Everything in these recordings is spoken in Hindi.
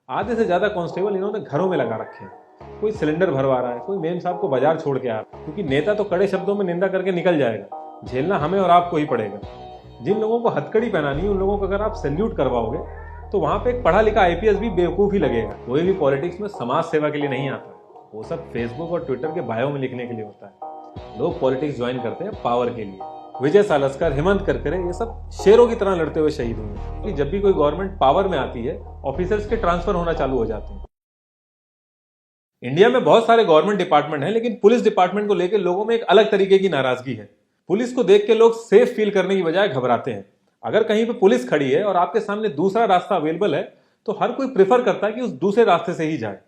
आधे से ज्यादा कांस्टेबल इन्होंने घरों में लगा रखे हैं। कोई सिलेंडर भरवा रहा है, कोई मेम साहब को बाजार छोड़ के आ रहा है, क्योंकि नेता तो कड़े शब्दों में निंदा करके निकल जाएगा, झेलना हमें और आपको ही पड़ेगा। जिन लोगों को हथकड़ी पहनानी है उन लोगों को अगर आप सैल्यूट करवाओगे तो वहां पे एक पढ़ा लिखा आईपीएस भी बेवकूफ ही लगेगा। कोई भी पॉलिटिक्स में समाज सेवा के लिए नहीं आता, वो सब फेसबुक और ट्विटर के बायो में लिखने के लिए होता है। लोग पॉलिटिक्स ज्वाइन करते हैं पावर के लिए। विजय सालस्कर, हेमंत करकरे, ये सब शेरों की तरह लड़ते हुए शहीद हुए कि जब भी कोई गवर्नमेंट पावर में आती है ऑफिसर्स के ट्रांसफर होना चालू हो जाते हैं। इंडिया में बहुत सारे गवर्नमेंट डिपार्टमेंट हैं, लेकिन पुलिस डिपार्टमेंट को लेकर लोगों में एक अलग तरीके की नाराजगी है। पुलिस को देख के लोग सेफ फील करने की बजाय घबराते हैं। अगर कहीं पे पुलिस खड़ी है और आपके सामने दूसरा रास्ता अवेलेबल है तो हर कोई प्रेफर करता है कि उस दूसरे रास्ते से ही जाए।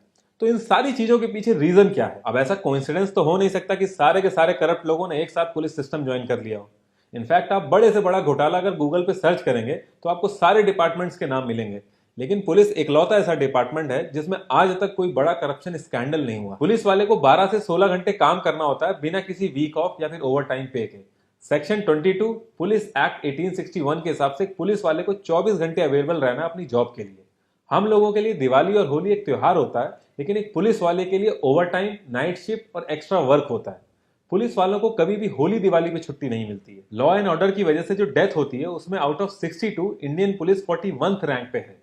तो इन सारी चीजों के पीछे रीजन क्या है? अब ऐसा कोइंसिडेंस तो हो नहीं सकता कि सारे के सारे करप्ट लोगों ने एक साथ पुलिस सिस्टम ज्वाइन कर लिया हो। इनफैक्ट आप बड़े से बड़ा घोटाला अगर गूगल पे सर्च करेंगे तो आपको सारे डिपार्टमेंट्स के नाम मिलेंगे, लेकिन पुलिस इकलौता ऐसा डिपार्टमेंट है जिसमें आज तक कोई बड़ा करप्शन स्कैंडल नहीं हुआ। पुलिस वाले को 12 से 16 घंटे काम करना होता है बिना किसी वीक ऑफ या फिर ओवर टाइम पे के। सेक्शन 22 पुलिस एक्ट 1861 के हिसाब से पुलिस वाले को 24 घंटे अवेलेबल रहना अपनी जॉब के लिए। हम लोगों के लिए दिवाली और होली एक त्योहार होता है, लेकिन एक पुलिस वाले के लिए ओवर टाइम, नाइट शिफ्ट और एक्स्ट्रा वर्क होता है। पुलिस वालों को कभी भी होली दिवाली पे छुट्टी नहीं मिलती है। लॉ एंड ऑर्डर की वजह से जो डेथ होती है उसमें out of 62 Indian police 41th rank पे है।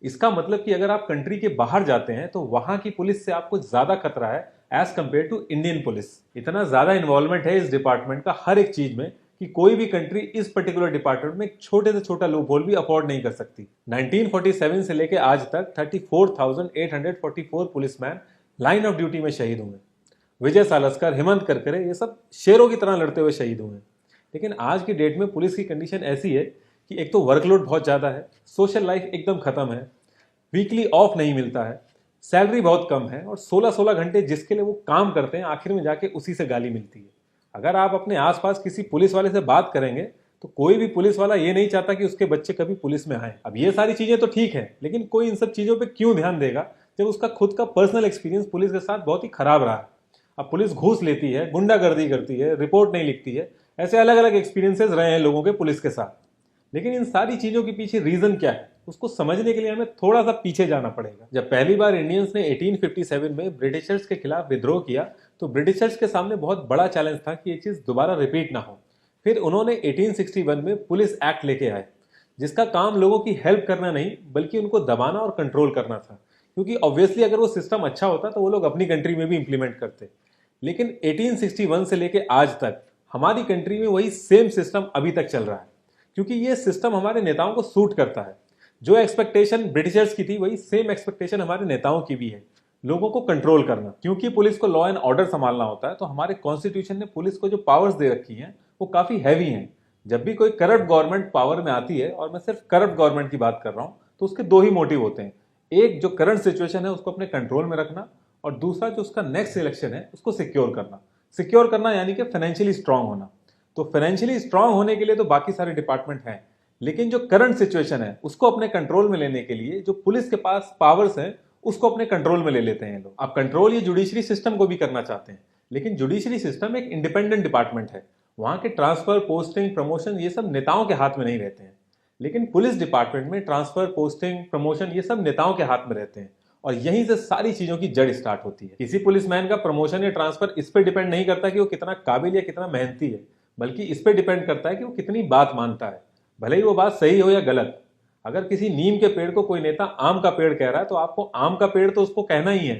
इसका मतलब कि अगर आप कंट्री के बाहर जाते हैं तो वहां की पुलिस से आपको ज्यादा खतरा है as compare to Indian police. इतना ज्यादा इन्वॉल्वमेंट है इस डिपार्टमेंट का हर एक चीज में कि कोई भी कंट्री इस पर्टिकुलर डिपार्टमेंट में एक छोटे से छोटा लूप होल भी अफोर्ड नहीं कर सकती। 1947 से लेकर आज तक 34,844 पुलिसमैन लाइन ऑफ ड्यूटी में शहीद हुए। विजय सालस्कर, हेमंत करकरे, ये सब शेरों की तरह लड़ते हुए शहीद हुए। लेकिन आज की डेट में पुलिस की कंडीशन ऐसी है कि एक तो वर्कलोड बहुत ज्यादा है, सोशल लाइफ एकदम खत्म है, वीकली ऑफ नहीं मिलता है, सैलरी बहुत कम है और 16-16 घंटे जिसके लिए वो काम करते हैं आखिर में जाके उसी से गाली मिलती है। अगर आप अपने आसपास किसी पुलिस वाले से बात करेंगे तो कोई भी पुलिस वाला ये नहीं चाहता कि उसके बच्चे कभी पुलिस में आए। अब ये सारी चीजें तो ठीक है, लेकिन कोई इन सब चीजों पे क्यों ध्यान देगा जब उसका खुद का पर्सनल एक्सपीरियंस पुलिस के साथ बहुत ही खराब रहा है। अब पुलिस घूस लेती है, गुंडागर्दी करती है, रिपोर्ट नहीं लिखती है, ऐसे अलग अलग एक्सपीरियंसेस रहे हैं लोगों के पुलिस के साथ। लेकिन इन सारी चीजों के पीछे रीजन क्या है उसको समझने के लिए हमें थोड़ा सा पीछे जाना पड़ेगा। जब पहली बार इंडियंस ने 1857 में ब्रिटिशर्स के खिलाफ विद्रोह किया तो ब्रिटिशर्स के सामने बहुत बड़ा चैलेंज था कि ये चीज दोबारा रिपीट ना हो। फिर उन्होंने 1861 में पुलिस एक्ट लेके आए, जिसका काम लोगों की हेल्प करना नहीं बल्कि उनको दबाना और कंट्रोल करना था, क्योंकि ऑब्वियसली अगर वो सिस्टम अच्छा होता तो वो लोग अपनी कंट्री में भी इंप्लीमेंट करते। लेकिन 1861 से लेके आज तक हमारी कंट्री में वही सेम सिस्टम अभी तक चल रहा है, क्योंकि ये सिस्टम हमारे नेताओं को सूट करता है। जो एक्सपेक्टेशन ब्रिटिशर्स की थी वही सेम एक्सपेक्टेशन हमारे नेताओं की भी है, लोगों को कंट्रोल करना। क्योंकि पुलिस को लॉ एंड ऑर्डर संभालना होता है तो हमारे कॉन्स्टिट्यूशन ने पुलिस को जो पावर्स दे रखी हैं वो काफी हैवी हैं। जब भी कोई करप्ट गवर्नमेंट पावर में आती है, और मैं सिर्फ करप्ट गवर्नमेंट की बात कर रहा हूं, तो उसके दो ही मोटिव होते हैं। एक, जो करंट सिचुएशन है उसको अपने कंट्रोल में रखना, और दूसरा जो उसका नेक्स्ट इलेक्शन है उसको सिक्योर करना। सिक्योर करना यानी कि फाइनेंशियली स्ट्रांग होना। तो फाइनेंशियली स्ट्रांग होने के लिए तो बाकी सारे डिपार्टमेंट हैं, लेकिन जो करंट सिचुएशन है उसको अपने कंट्रोल में लेने के लिए जो पुलिस के पास पावर्स हैं उसको अपने कंट्रोल में ले लेते हैं लोग। अब कंट्रोल ये जुडिशरी सिस्टम को भी करना चाहते हैं, लेकिन जुडिशरी सिस्टम एक इंडिपेंडेंट डिपार्टमेंट है। वहां के ट्रांसफर, पोस्टिंग, प्रमोशन ये सब नेताओं के हाथ में नहीं रहते हैं। लेकिन पुलिस डिपार्टमेंट में ट्रांसफर, पोस्टिंग, प्रमोशन ये सब नेताओं के हाथ में रहते हैं, और यहीं से सारी चीजों की जड़ स्टार्ट होती है। किसी पुलिसमैन का प्रमोशन या ट्रांसफर इस पर डिपेंड नहीं करता कि वो कितना काबिल या कितना मेहनती है, बल्कि इस पर डिपेंड करता है कि वो कितनी बात मानता है, भले ही वो बात सही हो या गलत। अगर किसी नीम के पेड़ को कोई नेता आम का पेड़ कह रहा है तो आपको आम का पेड़ तो उसको कहना ही है,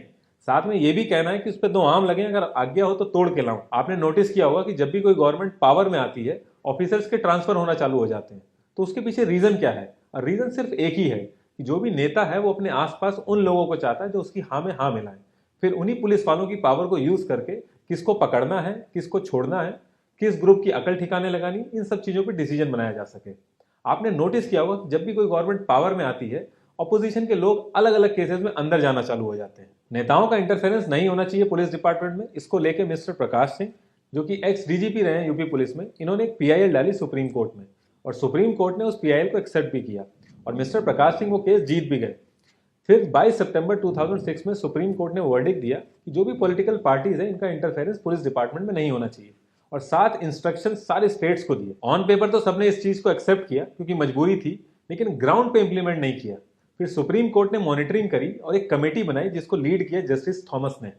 साथ में ये भी कहना है कि उस पर 2 आम लगे, अगर आज्ञा हो तो तोड़ के लाऊं। आपने नोटिस किया होगा कि जब भी कोई गवर्नमेंट पावर में आती है ऑफिसर्स के ट्रांसफर होना चालू हो जाते हैं। तो उसके पीछे रीजन क्या है? और रीजन सिर्फ एक ही है कि जो भी नेता है वो अपने आसपास उन लोगों को चाहता है जो उसकी हाँ में हाँ मिलाएं। फिर उन्हीं पुलिस वालों की पावर को यूज करके किसको पकड़ना है, किसको छोड़ना है, किस ग्रुप की अकल ठिकाने लगानी, इन सब चीजों पर डिसीजन बनाया जा सके। आपने नोटिस किया होगा कि जब भी कोई गवर्नमेंट पावर में आती है ऑपोजिशन के लोग अलग अलग केसेस में अंदर जाना चालू हो जाते हैं। नेताओं का इंटरफेरेंस नहीं होना चाहिए पुलिस डिपार्टमेंट में, इसको लेके मिस्टर प्रकाश सिंह, जो कि एक्स डीजीपी रहे हैं यूपी पुलिस में, इन्होंने एक पीआईएल डाली सुप्रीम कोर्ट में, और सुप्रीम कोर्ट ने उस पीआईएल को एक्सेप्ट भी किया, और मिस्टर प्रकाश सिंह वो केस जीत भी गए। फिर 22 सितंबर 2006 में सुप्रीम कोर्ट ने वर्डिक्ट दिया कि जो भी पॉलिटिकल पार्टीज है इनका इंटरफेरेंस पुलिस डिपार्टमेंट में नहीं होना चाहिए, और 7 इंस्ट्रक्शन सारे स्टेट्स को दिए। ऑन पेपर तो सबने इस चीज को एक्सेप्ट किया क्योंकि मजबूरी थी, लेकिन ग्राउंड पे इंप्लीमेंट नहीं किया। फिर सुप्रीम कोर्ट ने मॉनिटरिंग करी और एक कमेटी बनाई जिसको लीड किया जस्टिस थॉमस ने।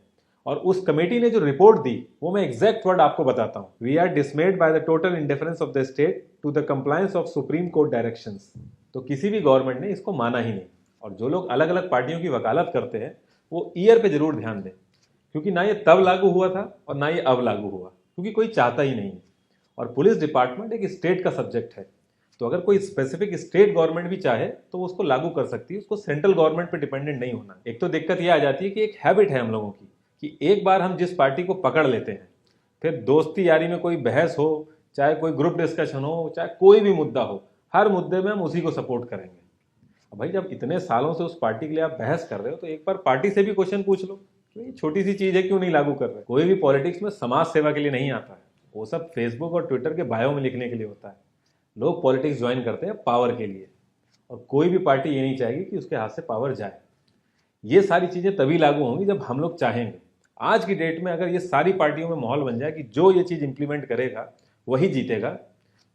और उस कमेटी ने जो रिपोर्ट दी वो मैं एग्जैक्ट वर्ड आपको बताता हूँ। We are dismayed by the total indifference of the state to the compliance of Supreme Court directions. तो किसी भी गवर्नमेंट ने इसको माना ही नहीं। और जो लोग अलग अलग पार्टियों की वकालत करते हैं वो ईयर पे जरूर ध्यान दें, क्योंकि ना ये तब लागू हुआ था और ना ये अब लागू हुआ, क्योंकि कोई चाहता ही नहीं है। और पुलिस डिपार्टमेंट एक स्टेट का सब्जेक्ट है, तो अगर कोई स्पेसिफिक स्टेट गवर्नमेंट भी चाहे तो वो उसको लागू कर सकती है, उसको सेंट्रल गवर्नमेंट पे डिपेंडेंट नहीं होना। एक तो दिक्कत ये आ जाती है कि एक हैबिट है हम लोगों की कि एक बार हम जिस पार्टी को पकड़ लेते हैं, फिर दोस्ती यारी में कोई बहस हो, चाहे कोई ग्रुप डिस्कशन हो, चाहे कोई भी मुद्दा हो, हर मुद्दे में हम उसी को सपोर्ट करेंगे। अब भाई जब इतने सालों से उस पार्टी के लिए आप बहस कर रहे हो तो एक बार पार्टी से भी क्वेश्चन पूछ लो कि ये छोटी सी चीज है क्यों नहीं लागू कर रहे। कोई भी पॉलिटिक्स में समाज सेवा के लिए नहीं आता है, वो सब फेसबुक और ट्विटर के बायो में लिखने के लिए होता है। लोग पॉलिटिक्स ज्वाइन करते हैं पावर के लिए, और कोई भी पार्टी ये नहीं चाहेगी कि उसके हाथ से पावर जाए। ये सारी चीजें तभी लागू होंगी जब हम लोग चाहेंगे। आज की डेट में अगर ये सारी पार्टियों में माहौल बन जाए कि जो ये चीज इंप्लीमेंट करेगा वही जीतेगा,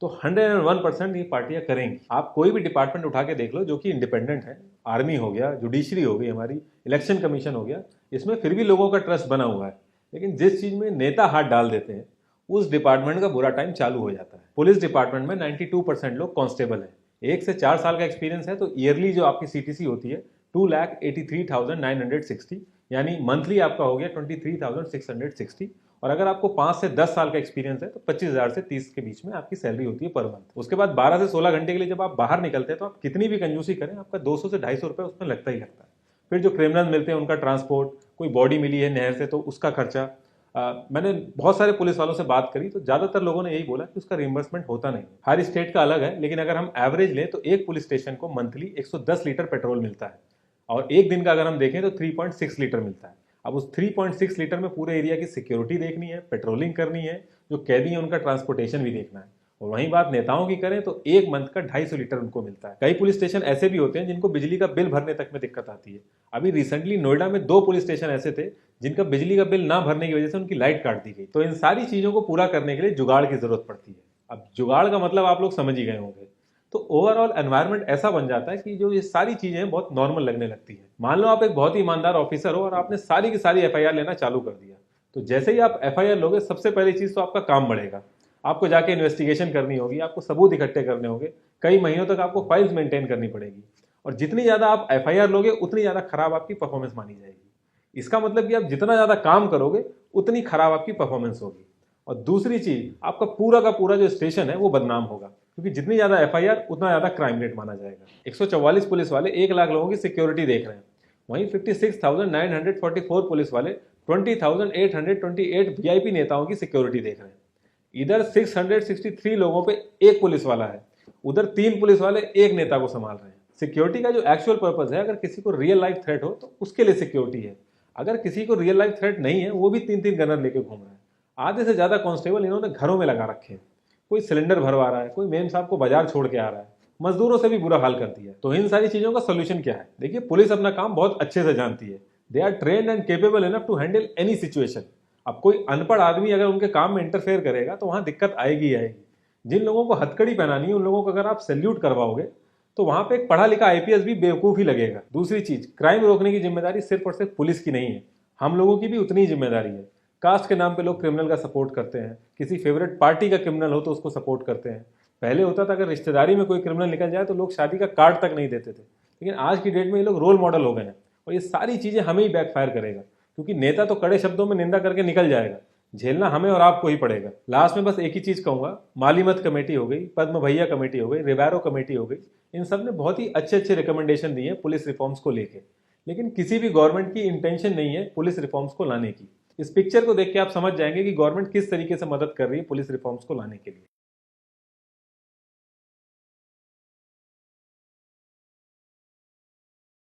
तो 101% ये पार्टियां करेंगी। आप कोई भी डिपार्टमेंट उठा के देख लो जो कि इंडिपेंडेंट है, आर्मी हो गया, जुडिशरी हो गई, हमारी इलेक्शन कमीशन हो गया, इसमें फिर भी लोगों का ट्रस्ट बना हुआ है। लेकिन जिस चीज में नेता हाथ डाल देते हैं उस डिपार्टमेंट का बुरा टाइम चालू हो जाता है। पुलिस डिपार्टमेंट में 92% लोग कांस्टेबल हैं। 1 से 4 साल का एक्सपीरियंस है तो ईयरली जो आपकी सीटीसी होती है 2,83,960, यानी मंथली आपका हो गया 23,660। और अगर आपको 5 से 10 साल का एक्सपीरियंस है तो 25,000 से 30 के बीच में आपकी सैलरी होती है पर मंथ। उसके बाद 12 से 16 घंटे के लिए जब आप बाहर निकलते हैं तो आप कितनी भी कंजूसी करें आपका 200 से 250 रुपये उसमें लगता ही लगता है। फिर जो क्रिमिनल मिलते हैं उनका ट्रांसपोर्ट, कोई बॉडी मिली है नहर से तो उसका खर्चा। मैंने बहुत सारे पुलिस वालों से बात करी तो ज्यादातर लोगों ने यही बोला कि उसका रिइंबर्समेंट होता नहीं। हर स्टेट का अलग है, लेकिन अगर हम एवरेज लें तो एक पुलिस स्टेशन को मंथली 110 लीटर पेट्रोल मिलता है, और एक दिन का अगर हम देखें तो 3.6 लीटर मिलता है। अब उस 3.6 लीटर में पूरे एरिया की सिक्योरिटी देखनी है, पेट्रोलिंग करनी है, जो कैदी है उनका ट्रांसपोर्टेशन भी देखना है। और वहीं बात नेताओं की करें तो एक मंथ का 250 लीटर उनको मिलता है। कई पुलिस स्टेशन ऐसे भी होते हैं जिनको बिजली का बिल भरने तक में दिक्कत आती है। अभी रिसेंटली नोएडा में 2 पुलिस स्टेशन ऐसे थे जिनका बिजली का बिल ना भरने की वजह से उनकी लाइट काट दी गई। तो इन सारी चीजों को पूरा करने के लिए जुगाड़ की जरूरत पड़ती है। अब जुगाड़ का मतलब आप लोग समझ ही गए होंगे। तो ओवरऑल एनवायरनमेंट ऐसा बन जाता है कि जो ये सारी चीजें हैं बहुत नॉर्मल लगने लगती है। मान लो आप एक बहुत ही ईमानदार ऑफिसर हो और आपने सारी की सारी एफआईआर लेना चालू कर दिया, तो जैसे ही आप एफआईआर लोगे सबसे पहली चीज तो आपका काम बढ़ेगा। आपको जाके इन्वेस्टिगेशन करनी होगी, आपको सबूत इकट्ठे करने होंगे, कई महीनों तक आपको फाइल्स मेंटेन करनी पड़ेगी। और जितनी ज्यादा आप एफआईआर लोगे उतनी ज्यादा खराब आपकी परफॉर्मेंस मानी जाएगी। इसका मतलब कि आप जितना ज्यादा काम करोगे उतनी खराब आपकी परफॉर्मेंस होगी। और दूसरी चीज, आपका पूरा का पूरा जो स्टेशन है वो बदनाम होगा, क्योंकि जितनी ज्यादा एफआईआर उतना ज्यादा क्राइम रेट माना जाएगा। 144 पुलिस वाले 1 लाख लोगों की सिक्योरिटी देख रहे हैं, वहीं 56,944 पुलिस वाले 20,828 वीआईपी नेताओं की सिक्योरिटी देख रहे हैं। इधर 663 लोगों पे एक पुलिस वाला है, उधर 3 पुलिस वाले एक नेता को संभाल रहे हैं। सिक्योरिटी का जो एक्चुअल पर्पस है, अगर किसी को रियल लाइफ थ्रेट हो तो उसके लिए सिक्योरिटी है। अगर किसी को रियल लाइफ थ्रेट नहीं है, वो भी 3-3 गनर लेके घूम रहा है। आधे से ज्यादा कांस्टेबल इन्होंने घरों में लगा रखे हैं। कोई सिलेंडर भरवा रहा है, कोई मेम साहब को बाजार छोड़ के आ रहा है, मजदूरों से भी बुरा हाल कर दिया। तो इन सारी चीजों का सोल्यूशन क्या है? देखिए, पुलिस अपना काम बहुत अच्छे से जानती है। They are trained and capable enough to handle any situation. अब कोई अनपढ़ आदमी अगर उनके काम में इंटरफेयर करेगा तो वहां दिक्कत आएगी ही आएगी। जिन लोगों को हथकड़ी पहनानी है उन लोगों को अगर आप सैल्यूट करवाओगे तो वहां पे एक पढ़ा लिखा आईपीएस भी बेवकूफ ही लगेगा। दूसरी चीज, क्राइम रोकने की जिम्मेदारी सिर्फ और सिर्फ पुलिस की नहीं है, हम लोगों की भी उतनी ही जिम्मेदारी है। कास्ट के नाम पे लोग क्रिमिनल का सपोर्ट करते हैं, किसी फेवरेट पार्टी का क्रिमिनल हो तो उसको सपोर्ट करते हैं। पहले होता था अगर रिश्तेदारी में कोई क्रिमिनल निकल जाए तो लोग शादी का कार्ड तक नहीं देते थे, लेकिन आज की डेट में ये लोग रोल मॉडल हो गए हैं। और ये सारी चीजें हमें ही बैकफायर करेगा, क्योंकि नेता तो कड़े शब्दों में निंदा करके निकल जाएगा, झेलना हमें और आपको ही पड़ेगा। लास्ट में बस एक ही चीज कहूंगा, मालीमत कमेटी हो गई, पद्म भैया कमेटी हो गई, रिबैरो कमेटी हो गई, इन सब ने बहुत ही अच्छे अच्छे रिकमेंडेशन दिए हैं पुलिस रिफॉर्म्स को लेके, लेकिन किसी भी गवर्नमेंट की इंटेंशन नहीं है पुलिस रिफॉर्म्स को लाने की। इस पिक्चर को देख के आप समझ जाएंगे कि गवर्नमेंट किस तरीके से मदद कर रही है पुलिस रिफॉर्म्स को लाने के लिए।